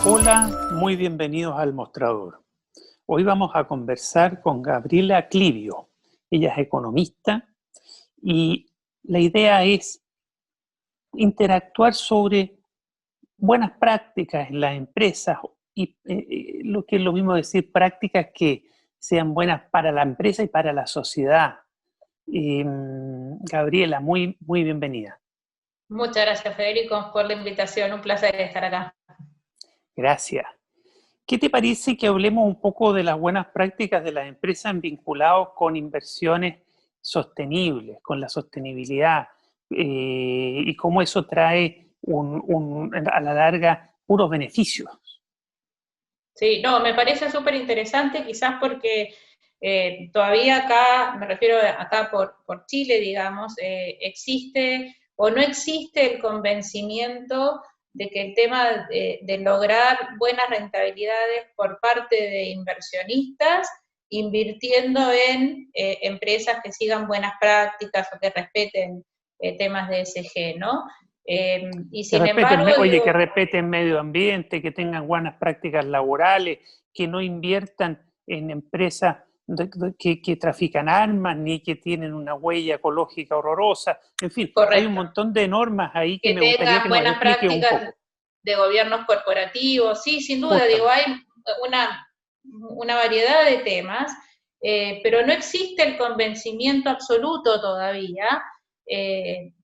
Hola, muy bienvenidos al Mostrador. Hoy vamos a conversar con Gabriela Clivio. Ella es economista y la idea es interactuar sobre buenas prácticas en las empresas y lo que es lo mismo decir prácticas que sean buenas para la empresa y para la sociedad. Gabriela, muy bienvenida. Muchas gracias, Federico, por la invitación. Un placer estar acá. Gracias. ¿Qué te parece que hablemos un poco de las buenas prácticas de las empresas vinculadas con inversiones sostenibles, con la sostenibilidad, y cómo eso trae a la larga puros beneficios? Sí, no, me parece súper interesante, quizás porque todavía acá, me refiero acá por Chile, digamos, existe o no existe el convencimiento de que el tema de lograr buenas rentabilidades por parte de inversionistas, invirtiendo en empresas que sigan buenas prácticas o que respeten temas de ESG, ¿no? Y Que sin respeten, embargo, que digo, respeten medio ambiente, que tengan buenas prácticas laborales, que no inviertan en empresas que trafican armas, ni que tienen una huella ecológica horrorosa. En fin, hay un correcto, montón de normas ahí que que me gustaría tengan que nos buenas explique un prácticas poco. de gobiernos corporativos, sí, sin duda, digo, Justamente. hay una variedad de temas, pero no existe el convencimiento absoluto todavía,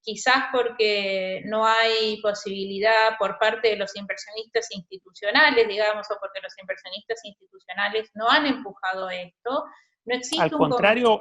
quizás porque no hay posibilidad por parte de los inversionistas institucionales, digamos, o porque los inversionistas institucionales no han empujado esto, no existe un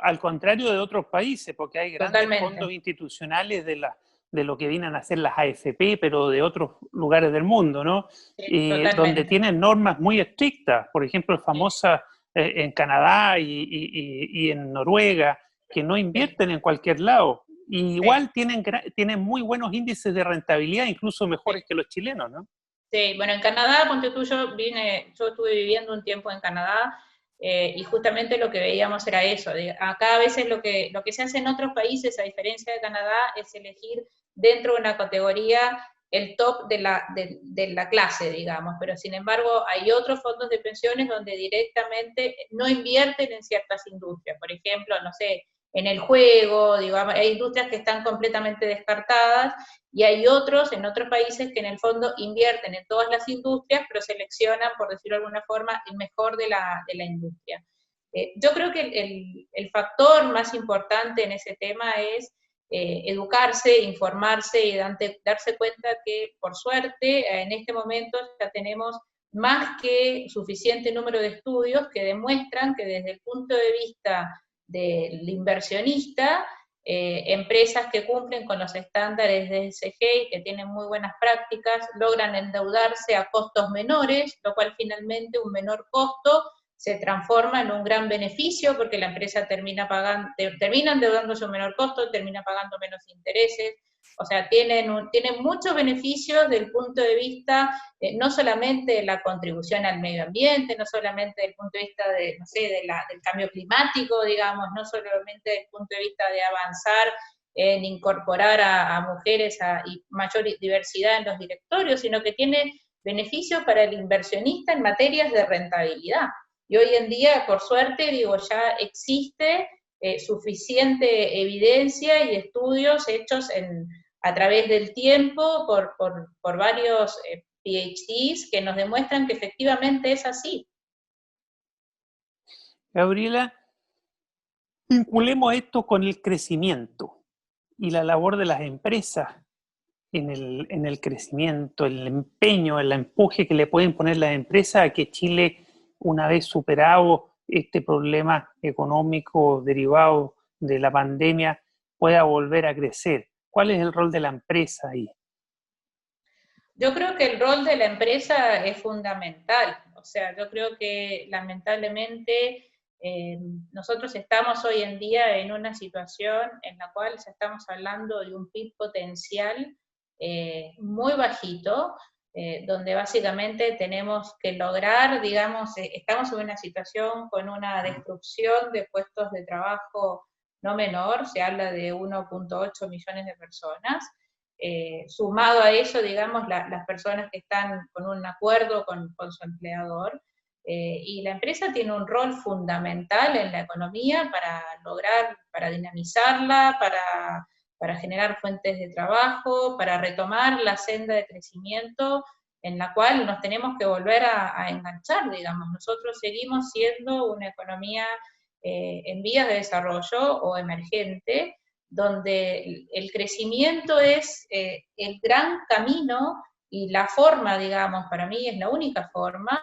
Al contrario de otros países, porque hay grandes fondos totalmente, institucionales de lo que vienen a ser las AFP, pero de otros lugares del mundo, ¿no? sí, Donde totalmente. tienen normas muy estrictas, por ejemplo, Sí, famosas en Canadá y en Noruega, que no sí, invierten en cualquier lado. Y sí. igual tienen muy buenos índices de rentabilidad, incluso Sí. mejores que los chilenos, ¿no? Sí, bueno, en Canadá, ponte tú, yo estuve viviendo un tiempo en Canadá y justamente lo que veíamos era eso. Acá a veces lo que se hace en otros países, a diferencia de Canadá, es elegir dentro de una categoría el top de la clase, digamos, pero sin embargo hay otros fondos de pensiones donde directamente no invierten en ciertas industrias, por ejemplo, no sé, en el juego, digamos, hay industrias que están completamente descartadas y hay otros en otros países que en el fondo invierten en todas las industrias, pero seleccionan, por decirlo de alguna forma, el mejor de la industria. Yo creo que el factor más importante en ese tema es educarse, informarse y darse cuenta que, por suerte, en este momento ya tenemos más que suficiente número de estudios que demuestran que desde el punto de vista del inversionista, empresas que cumplen con los estándares de ESG y que tienen muy buenas prácticas, logran endeudarse a costos menores, lo cual finalmente un menor costo se transforma en un gran beneficio porque la empresa termina endeudándose a un menor costo, termina pagando menos intereses, o sea, tienen muchos beneficios desde el punto de vista no solamente de la contribución al medio ambiente, no solamente desde el punto de vista de, no sé, del cambio climático, digamos, no solamente desde el punto de vista de avanzar en incorporar a mujeres y mayor diversidad en los directorios, sino que tiene beneficios para el inversionista en materias de rentabilidad. Y hoy en día, por suerte, digo, ya existe suficiente evidencia y estudios hechos a través del tiempo por varios PhDs que nos demuestran que efectivamente es así. Gabriela, vinculemos esto con el crecimiento y la labor de las empresas en el crecimiento, el empeño, el empuje que le pueden poner las empresas a que Chile, una vez superado este problema económico derivado de la pandemia, pueda volver a crecer. ¿Cuál es el rol de la empresa ahí? Yo creo que el rol de la empresa es fundamental. O sea, yo creo que lamentablemente nosotros estamos hoy en día en una situación en la cual ya estamos hablando de un PIB potencial muy bajito, donde básicamente tenemos que lograr, digamos, estamos en una situación con una destrucción de puestos de trabajo no menor, se habla de 1.8 millones de personas, sumado a eso, digamos, las personas que están con un acuerdo con su empleador, y la empresa tiene un rol fundamental en la economía para lograr, para dinamizarla, para generar fuentes de trabajo, para retomar la senda de crecimiento en la cual nos tenemos que volver a enganchar, digamos. Nosotros seguimos siendo una economía en vías de desarrollo o emergente, donde el crecimiento es el gran camino y la forma, digamos, para mí es la única forma,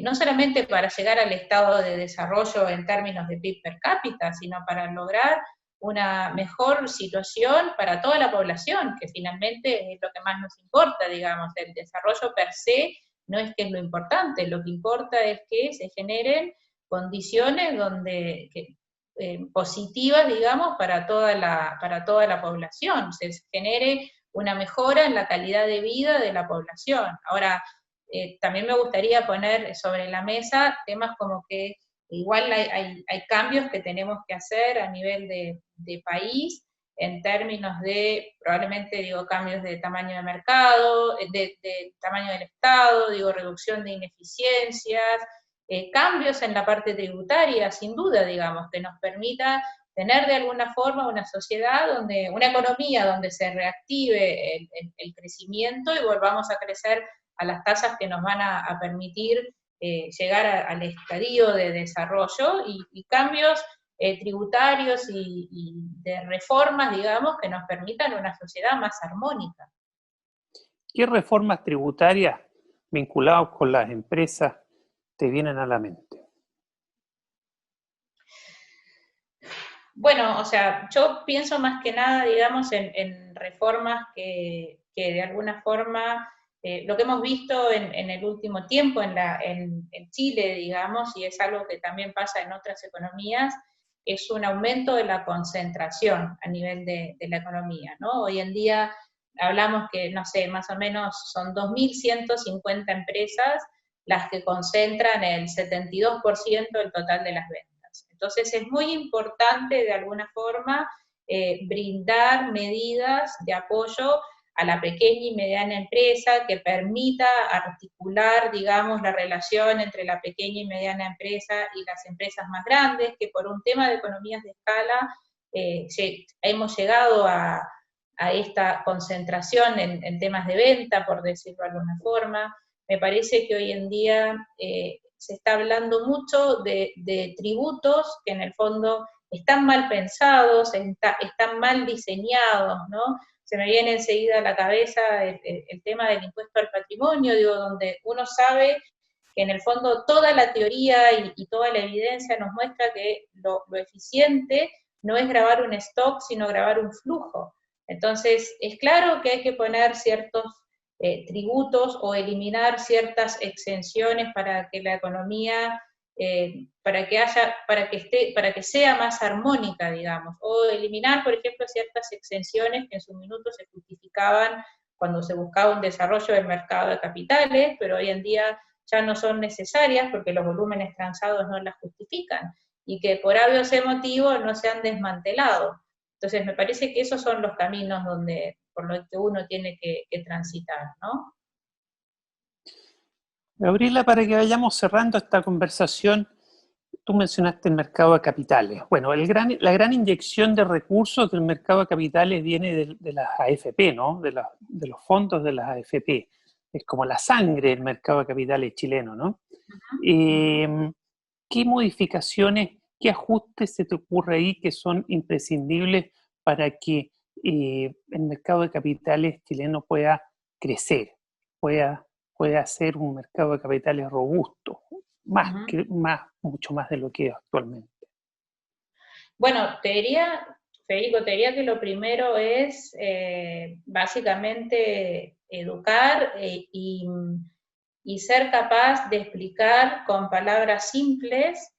no solamente para llegar al estado de desarrollo en términos de PIB per cápita, sino para lograr una mejor situación para toda la población, que finalmente es lo que más nos importa, digamos. El desarrollo per se no es que es lo importante, lo que importa es que se generen condiciones donde, positivas, digamos, para toda la población, se genere una mejora en la calidad de vida de la población. Ahora, también me gustaría poner sobre la mesa temas como que igual hay cambios que tenemos que hacer a nivel de país, en términos de, probablemente digo, cambios de tamaño de mercado, de tamaño del Estado, digo, reducción de ineficiencias, cambios en la parte tributaria, sin duda, digamos, que nos permita tener de alguna forma una sociedad donde, una economía donde se reactive el crecimiento y volvamos a crecer a las tasas que nos van a permitir llegar al estadio de desarrollo, y cambios tributarios y de reformas, digamos, que nos permitan una sociedad más armónica. ¿Qué reformas tributarias vinculadas con las empresas te vienen a la mente? Bueno, o sea, yo pienso más que nada, digamos, en reformas que de alguna forma, lo que hemos visto en el último tiempo en Chile, digamos, y es algo que también pasa en otras economías, es un aumento de la concentración a nivel de la economía, ¿no? Hoy en día hablamos que, no sé, más o menos son 2.150 empresas las que concentran el 72% del total de las ventas. Entonces es muy importante de alguna forma brindar medidas de apoyo a la pequeña y mediana empresa que permita articular, digamos, la relación entre la pequeña y mediana empresa y las empresas más grandes, que por un tema de economías de escala hemos llegado a esta concentración en temas de venta, por decirlo de alguna forma. Me parece que hoy en día se está hablando mucho de tributos que en el fondo están mal pensados, están mal diseñados, ¿no? Se me viene enseguida a la cabeza el tema del impuesto al patrimonio, digo, donde uno sabe que en el fondo toda la teoría y toda la evidencia nos muestra que lo eficiente no es grabar un stock, sino grabar un flujo. Entonces, es claro que hay que poner ciertos tributos o eliminar ciertas exenciones para que la economía, para que sea más armónica, digamos, o eliminar, por ejemplo, ciertas exenciones que en su minuto se justificaban cuando se buscaba un desarrollo del mercado de capitales, pero hoy en día ya no son necesarias porque los volúmenes transados no las justifican, y que por obvios motivos no se han desmantelado. Entonces me parece que esos son los caminos por los que uno tiene que transitar, ¿no? Gabriela, para que vayamos cerrando esta conversación, tú mencionaste el mercado de capitales. Bueno, la gran inyección de recursos del mercado de capitales viene de las AFP, ¿no? De los fondos de las AFP. Es como la sangre del mercado de capitales chileno, ¿no? ¿Qué modificaciones, qué ajustes se te ocurre ahí que son imprescindibles para que el mercado de capitales chileno pueda crecer, pueda ser un mercado de capitales robusto, mucho más de lo que es actualmente? Bueno, Federico, te diría que lo primero es básicamente educar y ser capaz de explicar con palabras simples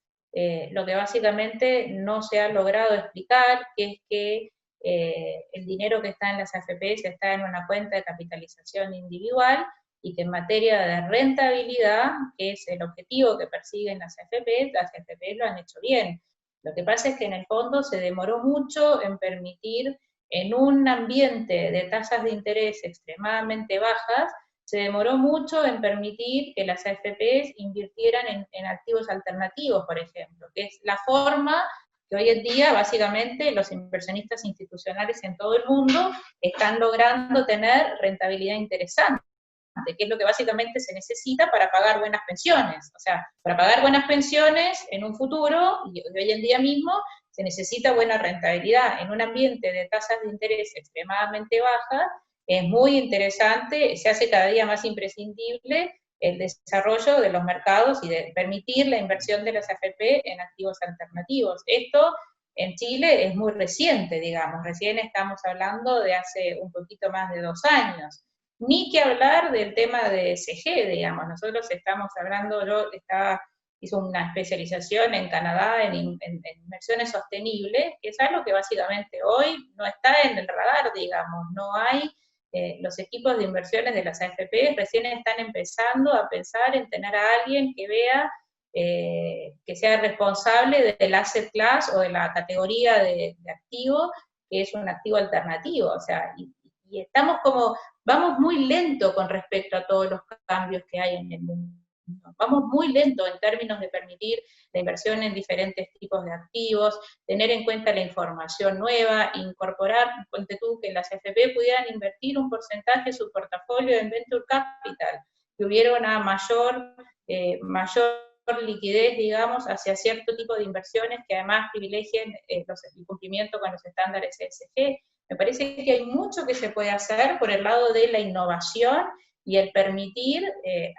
lo que básicamente no se ha logrado explicar, que es que el dinero que está en las AFPs está en una cuenta de capitalización individual, y que en materia de rentabilidad, que es el objetivo que persiguen las AFPs lo han hecho bien. Lo que pasa es que en el fondo se demoró mucho en permitir en un ambiente de tasas de interés extremadamente bajas, se demoró mucho en permitir que las AFPs invirtieran en activos alternativos, por ejemplo, que es la forma que hoy en día básicamente los inversionistas institucionales en todo el mundo están logrando tener rentabilidad interesante, que es lo que básicamente se necesita para pagar buenas pensiones. O sea, para pagar buenas pensiones en un futuro, y hoy en día mismo, se necesita buena rentabilidad. En un ambiente de tasas de interés extremadamente bajas, es muy interesante, se hace cada día más imprescindible el desarrollo de los mercados y de permitir la inversión de las AFP en activos alternativos. Esto en Chile es muy reciente, digamos, recién estamos hablando de hace un poquito más de 2 años. Ni que hablar del tema de ESG, digamos, nosotros estamos hablando, hice una especialización en Canadá en inversiones sostenibles, que es algo que básicamente hoy no está en el radar, digamos, no hay, los equipos de inversiones de las AFP recién están empezando a pensar en tener a alguien que vea, que sea responsable del asset class o de la categoría de activo, que es un activo alternativo, o sea, y estamos como, vamos muy lento con respecto a todos los cambios que hay en el mundo. Vamos muy lento en términos de permitir la inversión en diferentes tipos de activos, tener en cuenta la información nueva, incorporar, ponte tú, que las AFP pudieran invertir un porcentaje de su portafolio en Venture Capital, que hubiera una mayor liquidez, digamos, hacia cierto tipo de inversiones que además privilegien el cumplimiento con los estándares ESG. Me parece que hay mucho que se puede hacer por el lado de la innovación y el permitir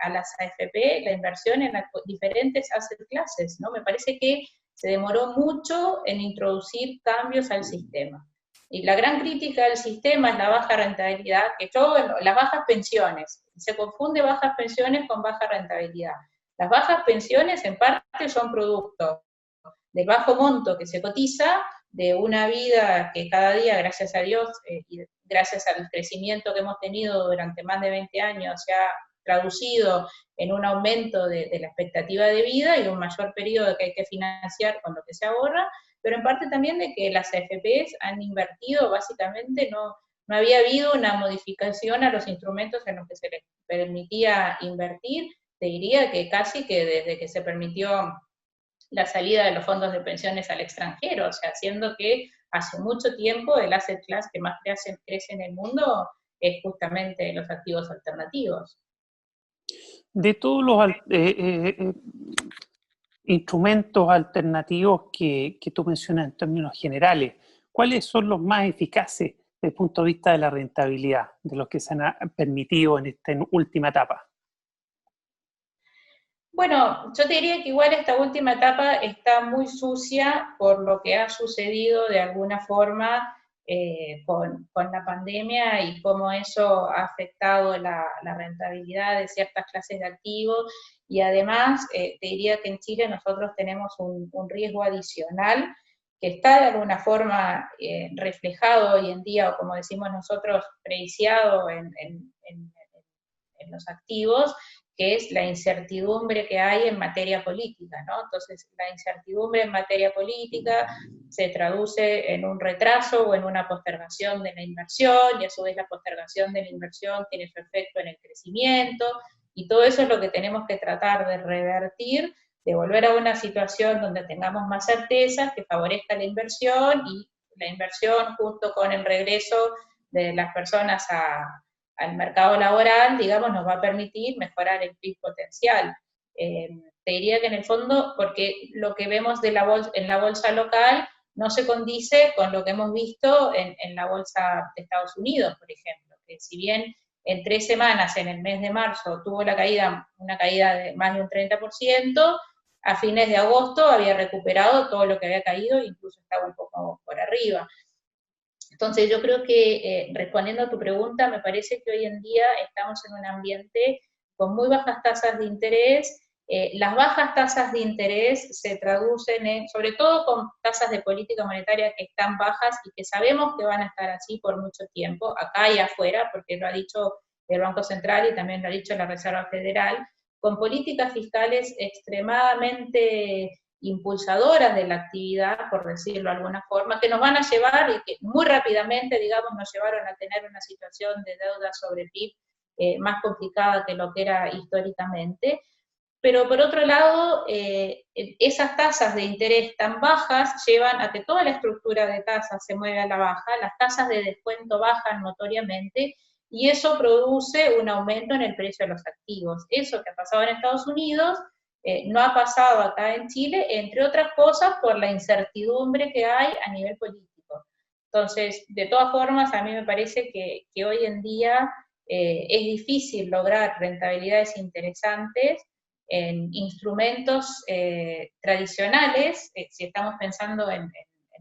a las AFP la inversión en diferentes asset classes, ¿no? Me parece que se demoró mucho en introducir cambios al sistema. Y la gran crítica del sistema es la baja rentabilidad, las bajas pensiones. Se confunde bajas pensiones con baja rentabilidad. Las bajas pensiones en parte son producto del bajo monto que se cotiza, de una vida que cada día, gracias a Dios, y gracias al crecimiento que hemos tenido durante más de 20 años, se ha traducido en un aumento de la expectativa de vida y un mayor periodo que hay que financiar con lo que se ahorra, pero en parte también de que las AFPs han invertido, básicamente no había habido una modificación a los instrumentos en los que se les permitía invertir. Te diría que casi que desde que se permitió la salida de los fondos de pensiones al extranjero, o sea, haciendo que hace mucho tiempo el asset class que más crece en el mundo es justamente los activos alternativos. De todos los instrumentos alternativos que tú mencionas en términos generales, ¿cuáles son los más eficaces desde el punto de vista de la rentabilidad, de los que se han permitido en esta última etapa? Bueno, yo te diría que igual esta última etapa está muy sucia por lo que ha sucedido de alguna forma con la pandemia y cómo eso ha afectado la rentabilidad de ciertas clases de activos. Y además, te diría que en Chile nosotros tenemos un riesgo adicional que está de alguna forma reflejado hoy en día, o como decimos nosotros, preciado en los activos, que es la incertidumbre que hay en materia política, ¿no? Entonces, la incertidumbre en materia política se traduce en un retraso o en una postergación de la inversión, y a su vez la postergación de la inversión tiene su efecto en el crecimiento, y todo eso es lo que tenemos que tratar de revertir, de volver a una situación donde tengamos más certezas, que favorezca la inversión, y la inversión junto con el regreso de las personas al mercado laboral, digamos, nos va a permitir mejorar el PIB potencial. Te diría que en el fondo, porque lo que vemos en la bolsa local no se condice con lo que hemos visto en la bolsa de Estados Unidos, por ejemplo, que si bien en 3 semanas, en el mes de marzo, tuvo una caída de más de un 30%, a fines de agosto había recuperado todo lo que había caído, incluso estaba un poco por arriba. Entonces yo creo que, respondiendo a tu pregunta, me parece que hoy en día estamos en un ambiente con muy bajas tasas de interés. Las bajas tasas de interés se traducen sobre todo con tasas de política monetaria que están bajas y que sabemos que van a estar así por mucho tiempo, acá y afuera, porque lo ha dicho el Banco Central y también lo ha dicho la Reserva Federal, con políticas fiscales extremadamente impulsadoras de la actividad, por decirlo de alguna forma, que nos van a llevar, y que muy rápidamente, digamos, nos llevaron a tener una situación de deuda sobre PIB más complicada que lo que era históricamente. Pero por otro lado, esas tasas de interés tan bajas llevan a que toda la estructura de tasas se mueve a la baja, las tasas de descuento bajan notoriamente, y eso produce un aumento en el precio de los activos. Eso que ha pasado en Estados Unidos no ha pasado acá en Chile, entre otras cosas por la incertidumbre que hay a nivel político. Entonces, de todas formas, a mí me parece que hoy en día es difícil lograr rentabilidades interesantes en instrumentos tradicionales, si estamos pensando en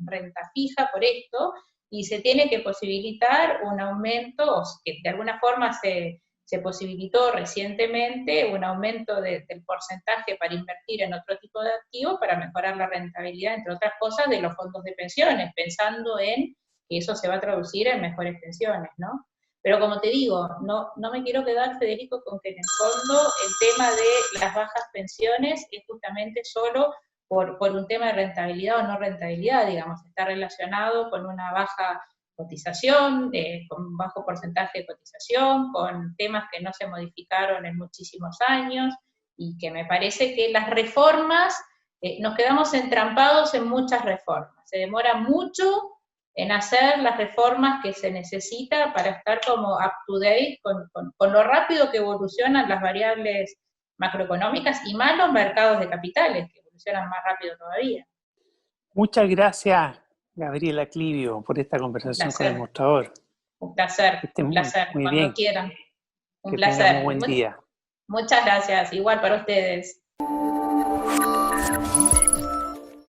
renta fija por esto, y se tiene que posibilitar un aumento, que de alguna forma se posibilitó recientemente, un aumento del porcentaje para invertir en otro tipo de activos para mejorar la rentabilidad, entre otras cosas, de los fondos de pensiones, pensando en que eso se va a traducir en mejores pensiones, ¿no? Pero como te digo, no me quiero quedar, Federico, con que en el fondo el tema de las bajas pensiones es justamente solo por un tema de rentabilidad o no rentabilidad, digamos, está relacionado con una baja cotización, con un bajo porcentaje de cotización, con temas que no se modificaron en muchísimos años, y que me parece que las reformas, nos quedamos entrampados en muchas reformas, se demora mucho en hacer las reformas que se necesita para estar como up to date con lo rápido que evolucionan las variables macroeconómicas, y más los mercados de capitales, que evolucionan más rápido todavía. Muchas gracias, Gabriela Clivio, por esta Un conversación con el placer, mostrador. un placer, Que estén un placer, muy cuando bien, quieran. Un que tengan muy placer. buen día. Muchas gracias, igual para ustedes.